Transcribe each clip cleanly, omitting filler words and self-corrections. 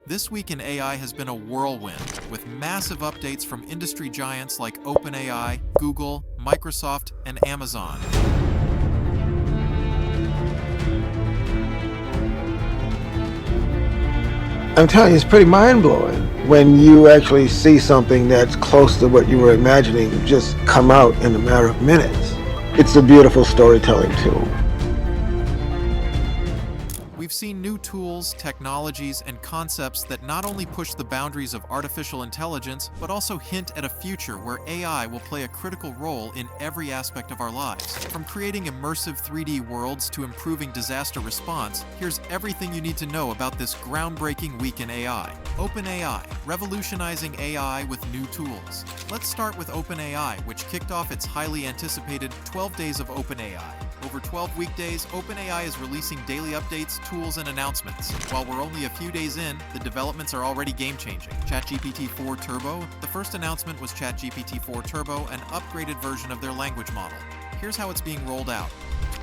This week in AI has been a whirlwind, with massive updates from industry giants like OpenAI, Google, Microsoft, and Amazon. I'm telling you, it's pretty mind-blowing when you actually see something that's close to what you were imagining just come out in a matter of minutes. It's a beautiful storytelling tool. We've seen new tools, technologies, and concepts that not only push the boundaries of artificial intelligence, but also hint at a future where AI will play a critical role in every aspect of our lives. From creating immersive 3D worlds to improving disaster response, here's everything you need to know about this groundbreaking week in AI. OpenAI, revolutionizing AI with new tools. Let's start with OpenAI, which kicked off its highly anticipated 12 Days of OpenAI. Over 12 weekdays, OpenAI is releasing daily updates, tools, and announcements. While we're only a few days in, the developments are already game-changing. Chat GPT 4 Turbo. The first announcement was Chat GPT 4 Turbo, an upgraded version of their language model. Here's how it's being rolled out.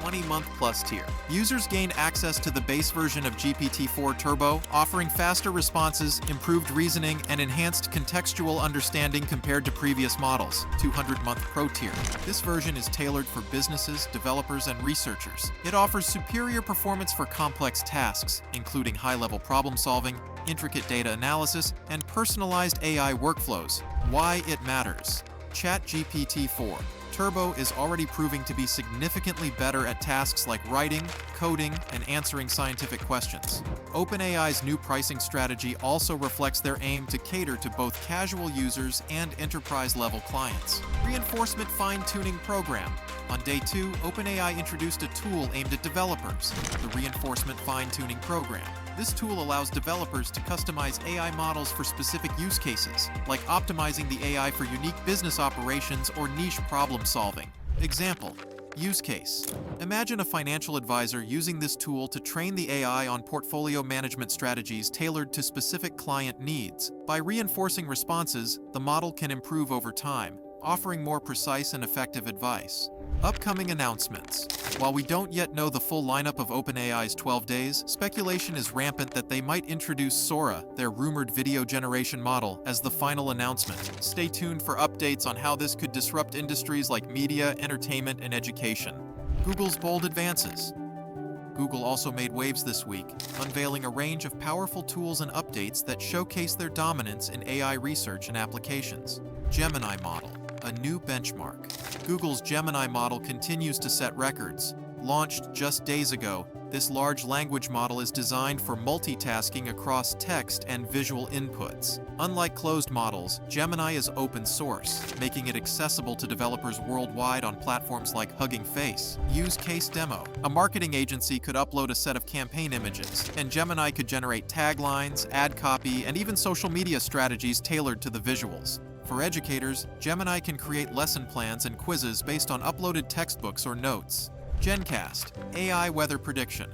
20-month plus tier. Users gain access to the base version of GPT-4 Turbo, offering faster responses, improved reasoning, and enhanced contextual understanding compared to previous models. 200-month Pro tier. This version is tailored for businesses, developers, and researchers. It offers superior performance for complex tasks, including high-level problem-solving, intricate data analysis, and personalized AI workflows. Why it matters. Chat GPT 4 Turbo is already proving to be significantly better at tasks like writing, coding, and answering scientific questions. OpenAI's new pricing strategy also reflects their aim to cater to both casual users and enterprise-level clients. Reinforcement Fine-Tuning Program. On day 2, OpenAI introduced a tool aimed at developers, the Reinforcement Fine-Tuning Program. This tool allows developers to customize AI models for specific use cases, like optimizing the AI for unique business operations or niche problem solving. Example: use case. Imagine a financial advisor using this tool to train the AI on portfolio management strategies tailored to specific client needs. By reinforcing responses, the model can improve over time, offering more precise and effective advice. Upcoming announcements. While we don't yet know the full lineup of OpenAI's 12 days, speculation is rampant that they might introduce Sora, their rumored video generation model, as the final announcement. Stay tuned for updates on how this could disrupt industries like media, entertainment, and education. Google's bold advances. Google also made waves this week, unveiling a range of powerful tools and updates that showcase their dominance in AI research and applications. Gemini model. A new benchmark. Google's Gemini model continues to set records. Launched just days ago, this large language model is designed for multitasking across text and visual inputs. Unlike closed models, Gemini is open source, making it accessible to developers worldwide on platforms like Hugging Face. Use case demo. A marketing agency could upload a set of campaign images, and Gemini could generate taglines, ad copy, and even social media strategies tailored to the visuals. For educators, Gemini can create lesson plans and quizzes based on uploaded textbooks or notes. GenCast, AI weather prediction.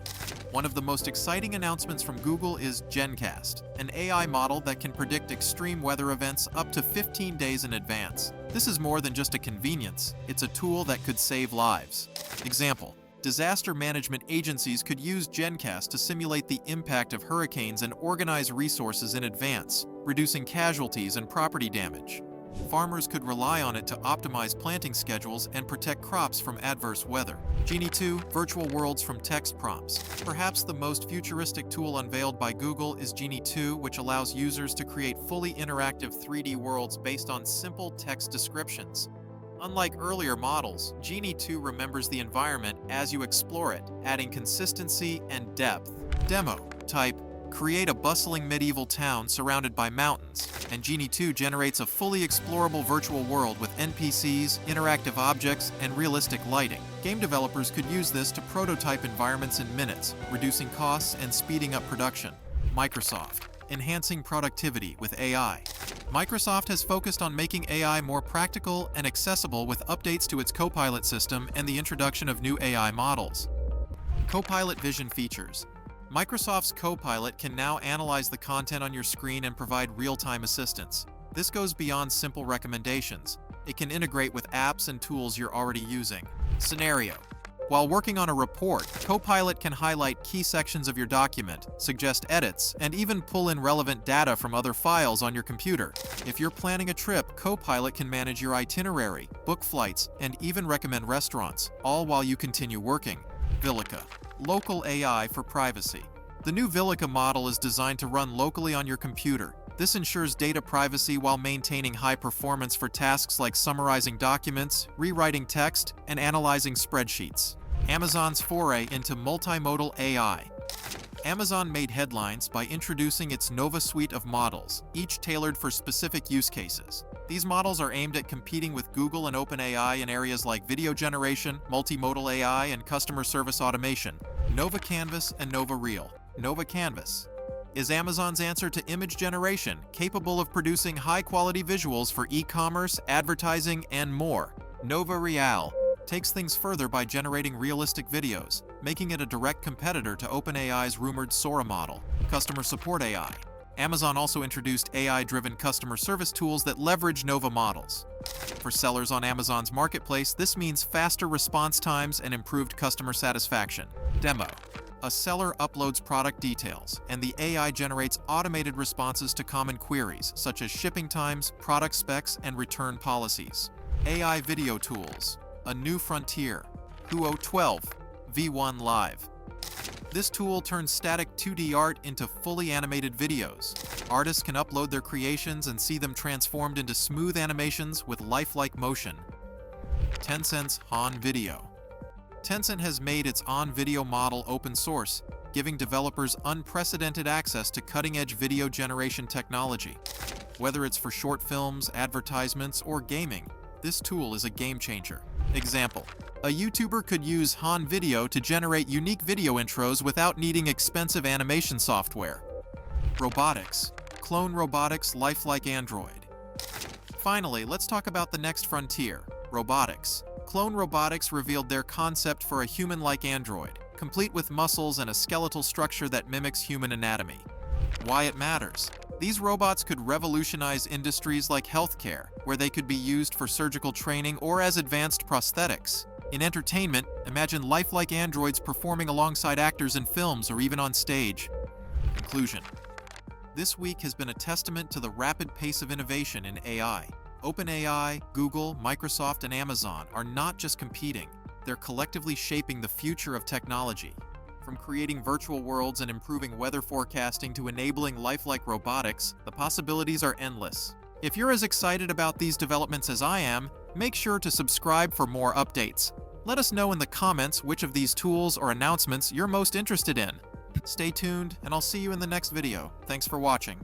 One of the most exciting announcements from Google is GenCast, an AI model that can predict extreme weather events up to 15 days in advance. This is more than just a convenience, it's a tool that could save lives. Example: disaster management agencies could use GenCast to simulate the impact of hurricanes and organize resources in advance, reducing casualties and property damage. Farmers could rely on it to optimize planting schedules and protect crops from adverse weather. Genie 2, virtual worlds from text prompts. Perhaps the most futuristic tool unveiled by Google is Genie 2, which allows users to create fully interactive 3D worlds based on simple text descriptions. Unlike earlier models, Genie 2 remembers the environment as you explore it, adding consistency and depth. Demo. Type: create a bustling medieval town surrounded by mountains, and Genie 2 generates a fully explorable virtual world with NPCs, interactive objects, and realistic lighting. Game developers could use this to prototype environments in minutes, reducing costs and speeding up production. Microsoft. Enhancing productivity with AI. Microsoft has focused on making AI more practical and accessible with updates to its Copilot system and the introduction of new AI models. Copilot Vision features. Microsoft's Copilot can now analyze the content on your screen and provide real-time assistance. This goes beyond simple recommendations. It can integrate with apps and tools you're already using. Scenario. While working on a report, Copilot can highlight key sections of your document, suggest edits, and even pull in relevant data from other files on your computer. If you're planning a trip, Copilot can manage your itinerary, book flights, and even recommend restaurants, all while you continue working. Vilica, local AI for privacy. The new Vilica model is designed to run locally on your computer. This ensures data privacy while maintaining high performance for tasks like summarizing documents, rewriting text, and analyzing spreadsheets. Amazon's foray into multimodal AI. Amazon made headlines by introducing its Nova suite of models, each tailored for specific use cases. These models are aimed at competing with Google and OpenAI in areas like video generation, multimodal AI, and customer service automation. Nova Canvas and Nova Reel. Nova Canvas is Amazon's answer to image generation, capable of producing high-quality visuals for e-commerce, advertising, and more. Nova Real takes things further by generating realistic videos, making it a direct competitor to OpenAI's rumored Sora model. Customer Support AI. Amazon also introduced AI-driven customer service tools that leverage Nova models. For sellers on Amazon's marketplace, this means faster response times and improved customer satisfaction. Demo. A seller uploads product details, and the AI generates automated responses to common queries, such as shipping times, product specs, and return policies. AI video tools. A new frontier. Huo 12 V1 Live. This tool turns static 2D art into fully animated videos. Artists can upload their creations and see them transformed into smooth animations with lifelike motion. Tencent's Han Video. Tencent has made its On Video model open source, giving developers unprecedented access to cutting-edge video generation technology. Whether it's for short films, advertisements, or gaming, this tool is a game changer. Example: a YouTuber could use Han Video to generate unique video intros without needing expensive animation software. Robotics. Clone robotics lifelike Android. Finally, let's talk about the next frontier, robotics. Clone Robotics revealed their concept for a human-like android, complete with muscles and a skeletal structure that mimics human anatomy. Why it matters? These robots could revolutionize industries like healthcare, where they could be used for surgical training or as advanced prosthetics. In entertainment, imagine lifelike androids performing alongside actors in films or even on stage. Conclusion. This week has been a testament to the rapid pace of innovation in AI. OpenAI, Google, Microsoft, and Amazon are not just competing, they're collectively shaping the future of technology. From creating virtual worlds and improving weather forecasting to enabling lifelike robotics, the possibilities are endless. If you're as excited about these developments as I am, make sure to subscribe for more updates. Let us know in the comments which of these tools or announcements you're most interested in. Stay tuned, and I'll see you in the next video. Thanks for watching.